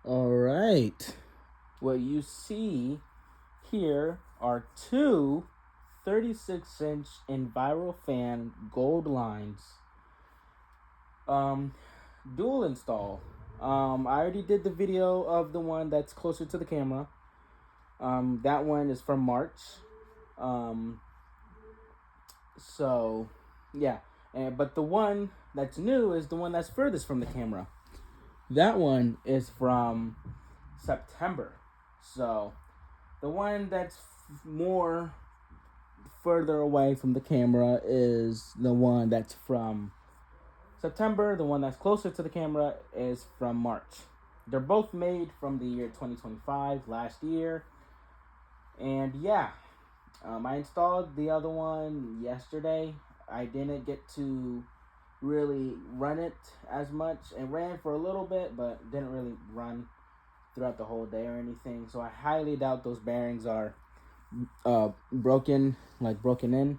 All right. What you see here are two 36-inch Envirofan Goldlines. Dual install. I already did the video of the one that's closer to the camera. That one is from March. Um, so, yeah. But the one that's new is the one that's furthest from the camera. That one is from September. So, the one that's more further away from the camera is the one that's from September. The one that's closer to the camera is from March. They're both made from the year 2025, last year. And yeah, I installed the other one yesterday. I didn't get to really run it as much. It ran for a little bit, but didn't really run throughout the whole day or anything. So I highly doubt those bearings are broken in.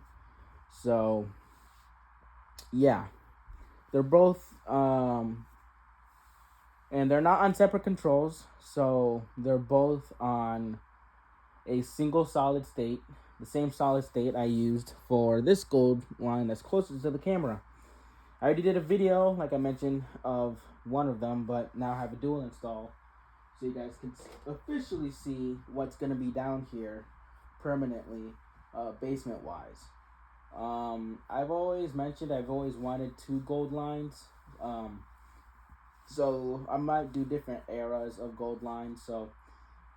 So yeah, they're both and they're not on separate controls, so they're both on a single solid state, the same solid state I used for this gold line that's closest to the camera. I already did a video, like I mentioned, of one of them, but now I have a dual install, so you guys can officially see what's going to be down here permanently, basement wise. I've always mentioned I've always wanted two gold lines. So I might do different eras of gold lines. So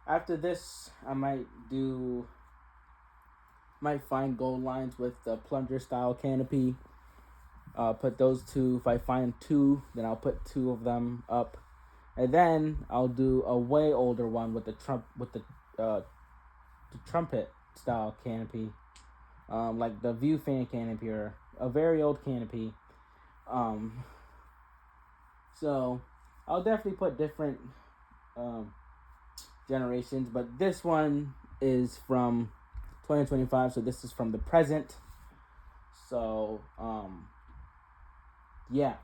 after this, I might find gold lines with the plunger style canopy. Put those two. If I find two, then I'll put two of them up, and then I'll do a way older one with the trumpet style canopy, like the view fan canopy or a very old canopy. So I'll definitely put different generations, but this one is from 2025, so this is from the present. So yeah,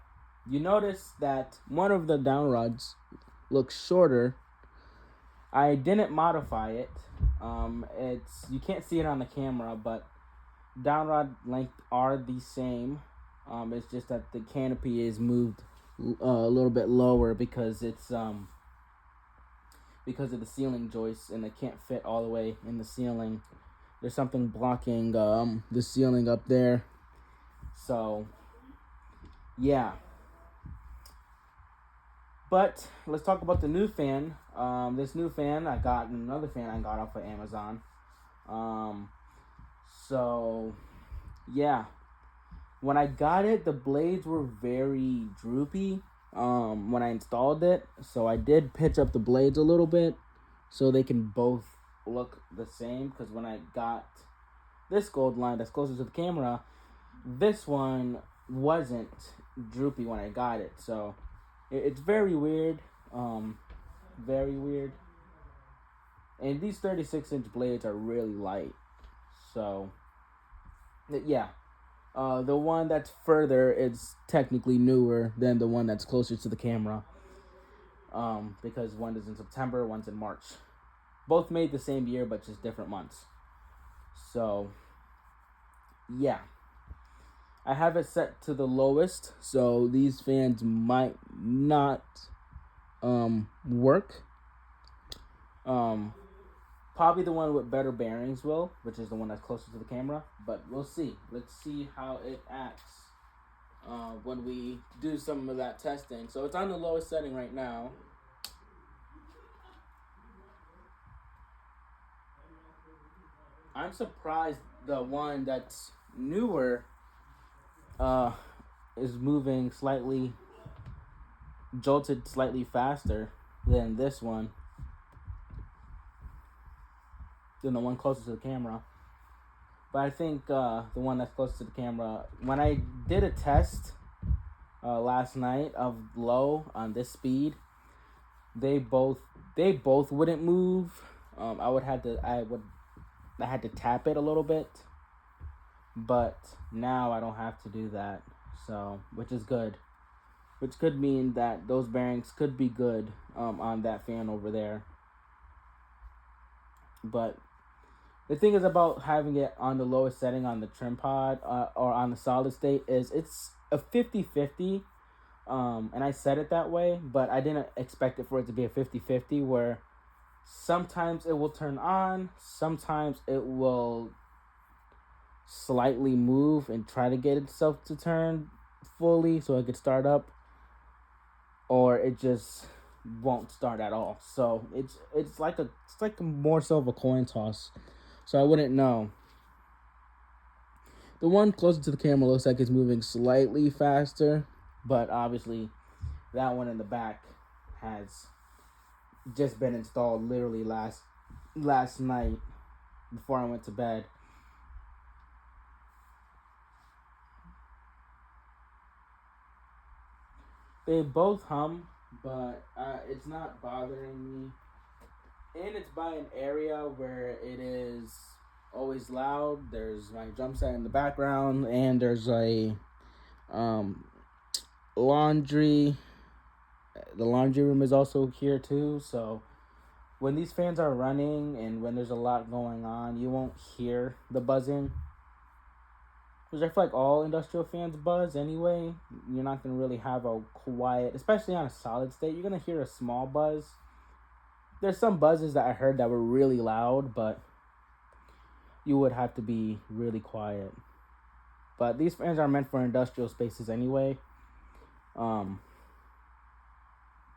you notice that one of the down rods looks shorter. I didn't modify it. It's, you can't see it on the camera, but down rod length are the same. It's just that the canopy is moved a little bit lower because it's because of the ceiling joists, and it can't fit all the way in the ceiling. There's something blocking the ceiling up there. So yeah, but let's talk about the new fan. This new fan, another fan I got off of Amazon. So yeah, when I got it, the blades were very droopy when I installed it. So I did pitch up the blades a little bit so they can both look the same. Because when I got this gold line that's closer to the camera, this one wasn't droopy when I got it. So it's very weird. Very weird. And these 36-inch blades are really light. So yeah. The one that's further is technically newer than the one that's closer to the camera. Because one is in September, one's in March. Both made the same year, but just different months. So, yeah. I have it set to the lowest, so these fans might not work. Probably the one with better bearings will, which is the one that's closer to the camera. But we'll see. Let's see how it acts when we do some of that testing. So it's on the lowest setting right now. I'm surprised the one that's newer is moving jolted slightly faster than this one. Than the one closest to the camera. But I think the one that's closest to the camera, when I did a test last night of low on this speed, they both wouldn't move. I had to tap it a little bit, but now I don't have to do that, so which is good. which could mean that those bearings could be good on that fan over there. But the thing is about having it on the lowest setting on the trim pod or on the solid state is it's a 50-50. And I said it that way, but I didn't expect it for it to be a 50-50 where sometimes it will turn on, sometimes it will slightly move and try to get itself to turn fully so it could start up, or it just won't start at all. So it's like a more so of a coin toss. So I wouldn't know. The one closer to the camera looks like it's moving slightly faster, but obviously that one in the back has just been installed literally last night before I went to bed. They both hum, but it's not bothering me. And it's by an area where it is always loud. There's my drum set in the background, and there's a laundry. The laundry room is also here too. So when these fans are running and when there's a lot going on, you won't hear the buzzing. Which I feel like all industrial fans buzz anyway. You're not going to really have a quiet, especially on a solid state. You're going to hear a small buzz. There's some buzzes that I heard that were really loud, but you would have to be really quiet. But these fans are meant for industrial spaces anyway.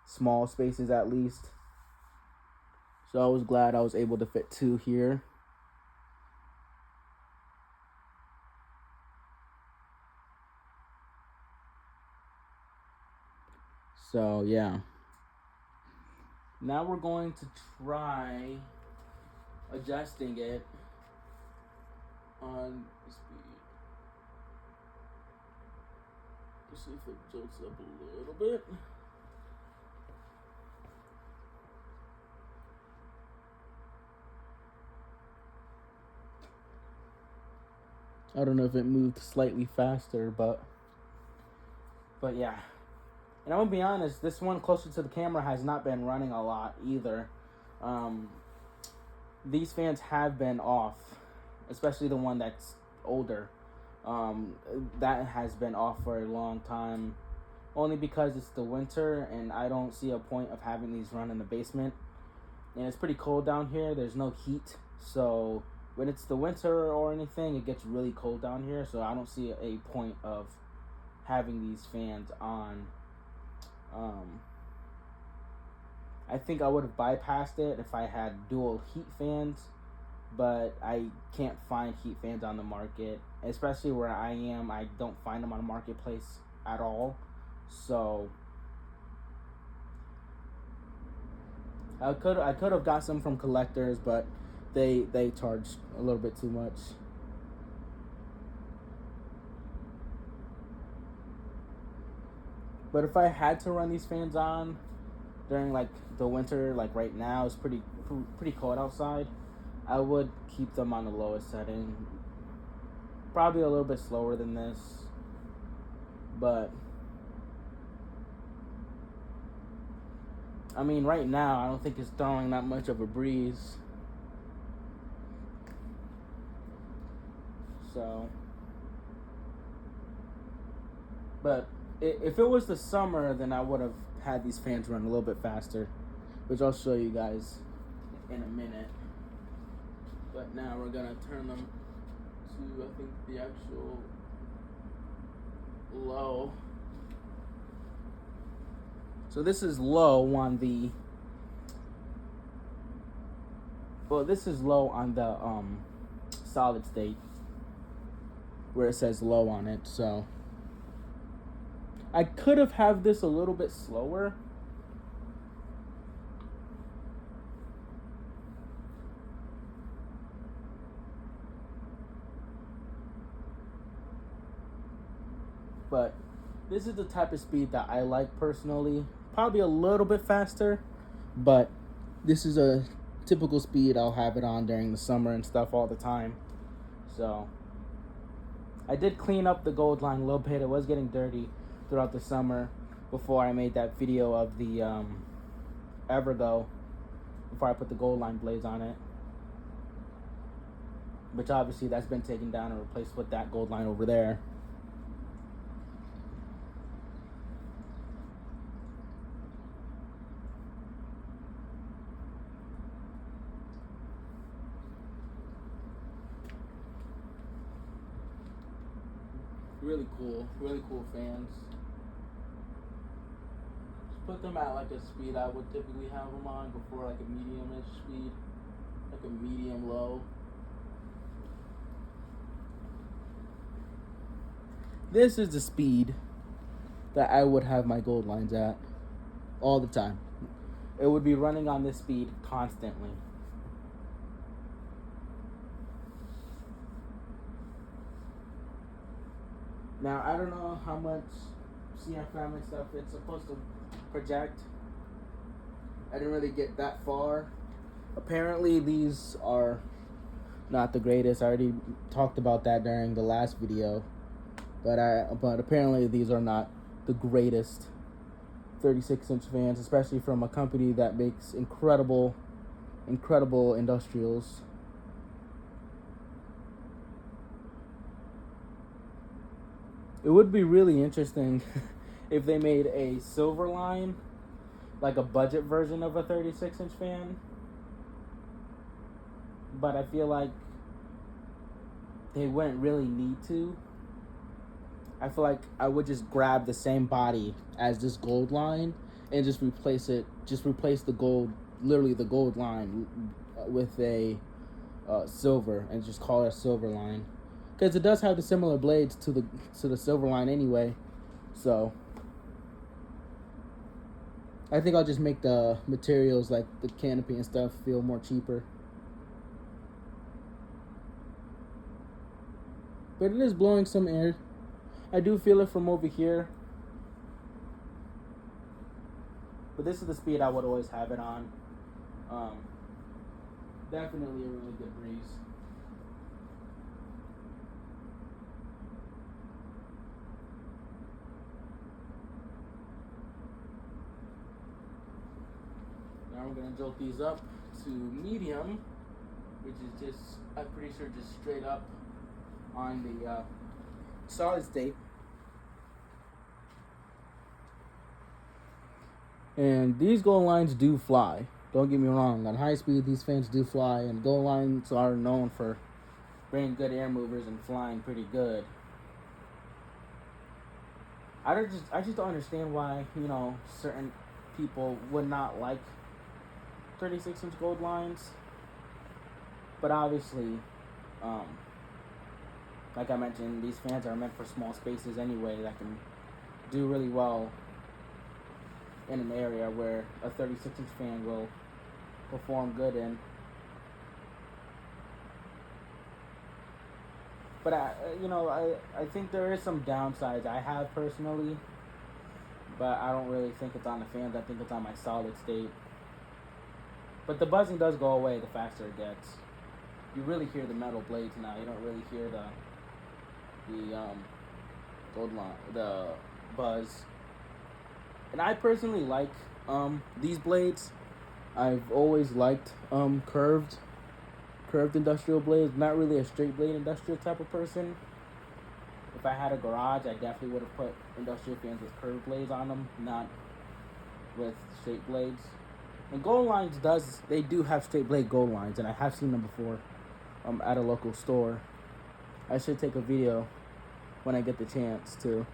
Small spaces at least. So I was glad I was able to fit 2 here. So yeah. Now we're going to try adjusting it on the speed. Let's see if it jolts up a little bit. I don't know if it moved slightly faster, but yeah. And I'm gonna be honest, this one closer to the camera has not been running a lot either. These fans have been off, especially the one that's older. That has been off for a long time, only because it's the winter and I don't see a point of having these run in the basement. And it's pretty cold down here. There's no heat, so when it's the winter or anything, it gets really cold down here. So I don't see a point of having these fans on. I think I would have bypassed it if I had dual heat fans, but I can't find heat fans on the market, especially where I am. I don't find them on the marketplace at all. So I could have got some from collectors, but they charge a little bit too much. But if I had to run these fans on during like the winter, like right now, it's pretty cold outside, I would keep them on the lowest setting. Probably a little bit slower than this, but I mean, right now, I don't think it's throwing that much of a breeze. So, but if it was the summer, then I would have had these fans run a little bit faster, which I'll show you guys in a minute. But now we're gonna turn them to, I think, the actual low. So this is low on the, this is low on the solid state, where it says low on it. So I could have had this a little bit slower. But this is the type of speed that I like personally. Probably a little bit faster, but this is a typical speed I'll have it on during the summer and stuff all the time. So I did clean up the Goldline a little bit. It was getting dirty throughout the summer. before I made that video of the Evergo, before I put the Goldline blades on it, which obviously that's been taken down and replaced with that Goldline over there. Really cool fans. Just put them at like a speed I would typically have them on before, like a medium-ish speed, like a medium low. This is the speed that I would have my Goldlines at all the time. It would be running on this speed constantly. Now, I don't know how much CFM and stuff it's supposed to project. I didn't really get that far. Apparently, these are not the greatest. I already talked about that during the last video. But apparently, these are not the greatest 36-inch fans, especially from a company that makes incredible industrials. It would be really interesting if they made a silver line, like a budget version of a 36-inch fan. But I feel like they wouldn't really need to. I feel like I would just grab the same body as this Goldline and just replace it. Just replace the gold, literally the Goldline, with a silver, and just call it a silver line, because it does have the similar blades to the silver line anyway. So I think I'll just make the materials, like the canopy and stuff, feel more cheaper. But it is blowing some air. I do feel it from over here. But this is the speed I would always have it on. Definitely a really good breeze. Now we're going to jolt these up to medium, which is just, I'm pretty sure, just straight up on the solid state. And these Goldlines do fly. Don't get me wrong. On high speed, these fans do fly, and Goldlines are known for bringing good air movers and flying pretty good. I just don't understand why, certain people would not like 36-inch Goldlines. But obviously, like I mentioned, these fans are meant for small spaces anyway, that can do really well in an area where a 36-inch fan will perform good in. But I think there is some downsides I have personally, but I don't really think it's on the fans. I think it's on my solid state. But the buzzing does go away the faster it gets. You really hear the metal blades now. You don't really hear the Goldline, the buzz. And I personally like these blades. I've always liked curved industrial blades. Not really a straight blade industrial type of person. If I had a garage, I definitely would have put industrial fans with curved blades on them, not with straight blades. And Goldlines they do have straight blade Goldlines, and I have seen them before at a local store. I should take a video when I get the chance to.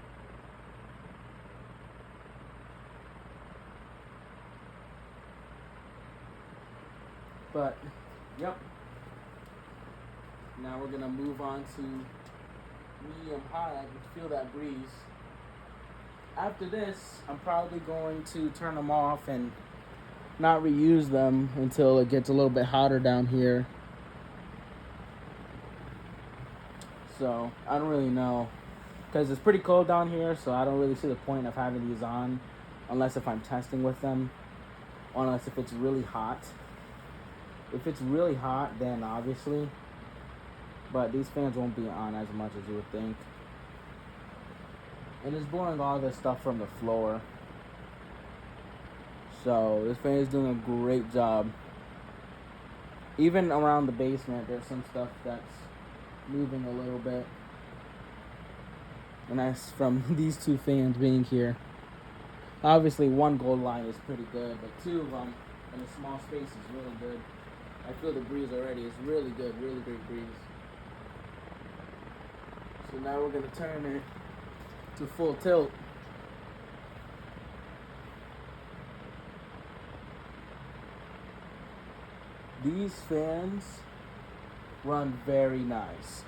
But, yep. Now we're gonna move on to medium high. I can feel that breeze. After this, I'm probably going to turn them off and not reuse them until it gets a little bit hotter down here. So, I don't really know. Because it's pretty cold down here, so I don't really see the point of having these on. Unless if I'm testing with them. Unless if it's really hot. If it's really hot, then obviously. But these fans won't be on as much as you would think. And it's blowing all this stuff from the floor. So this fan is doing a great job. Even around the basement, there's some stuff that's moving a little bit. And that's from these two fans being here. Obviously, one Goldline is pretty good, but two of them in a small space is really good. I feel the breeze already. It's really good, really great breeze. So now we're going to turn it to full tilt. These fans run very nice,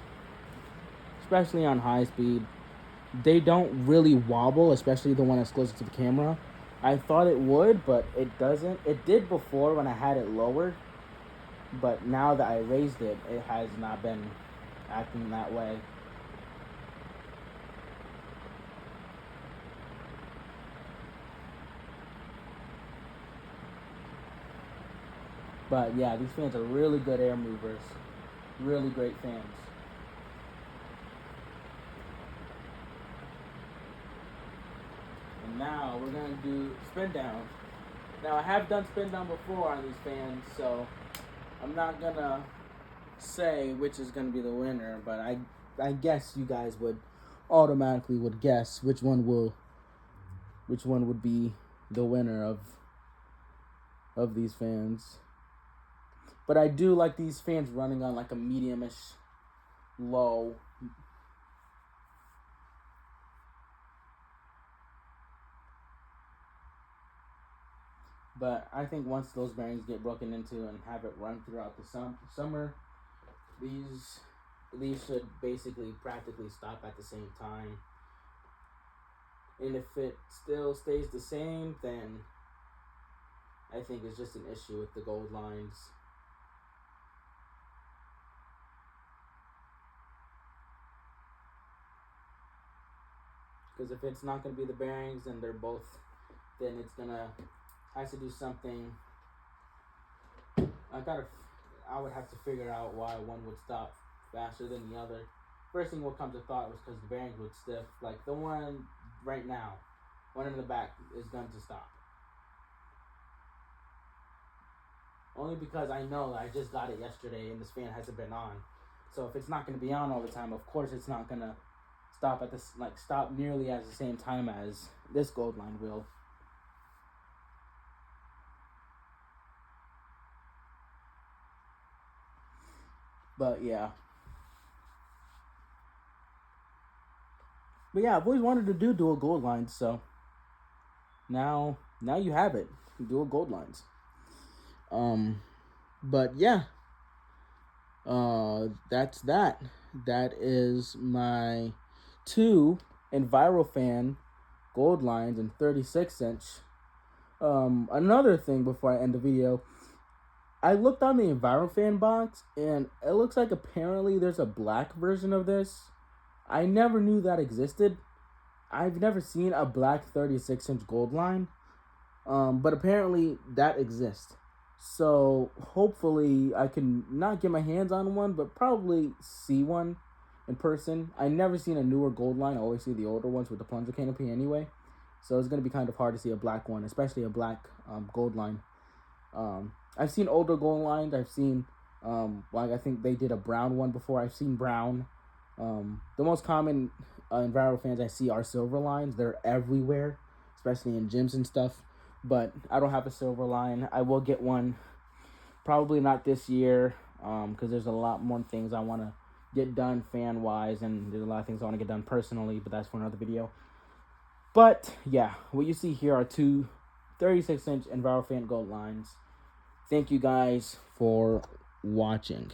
especially on high speed. They don't really wobble, especially the one that's closer to the camera. I thought it would, but it doesn't. It did before when I had it lowered, but now that I raised it, it has not been acting that way. But yeah, these fans are really good air movers. Really great fans. And now we're going to do spin down. Now I have done spin down before on these fans, so I'm not going to say which is going to be the winner, but I guess you guys would automatically would guess which one would be the winner of these fans. But I do like these fans running on like a medium-ish low. But I think once those bearings get broken into and have it run throughout the summer, these should basically practically stop at the same time. And if it still stays the same, then I think it's just an issue with the Goldlines. Because if it's not going to be the bearings and they're both, then it's going to have to do something. I would have to figure out why one would stop faster than the other. First thing what comes to thought was because the bearings would stiff. Like the one right now, one in the back is going to stop. Only because I know I just got it yesterday and this fan hasn't been on. So if it's not going to be on all the time, of course it's not going to stop at this, like stop nearly at the same time as this Goldline will. But yeah. But yeah, I've always wanted to do dual Goldlines, so now you have it. Dual Goldlines. But yeah. That's that. That is my 2 Envirofan Goldlines and 36-inch. Another thing before I end the video, I looked on the Envirofan box and it looks like apparently there's a black version of this. I never knew that existed. I've never seen a black 36-inch Goldline, but apparently that exists. So hopefully I can not get my hands on one, but probably see one in person. I never seen a newer Goldline. I always see the older ones with the plunger canopy anyway. So it's going to be kind of hard to see a black one, especially a black Goldline. I've seen older Goldlines. I've seen, like I think they did a brown one before. I've seen brown. The most common Envirofans I see are silver lines. They're everywhere, especially in gyms and stuff. But I don't have a silver line. I will get one, probably not this year, because there's a lot more things I want to get done fan-wise, and there's a lot of things I want to get done personally, but that's for another video. But, yeah, what you see here are 2 36-inch Envirofan Goldlines. Thank you guys for watching.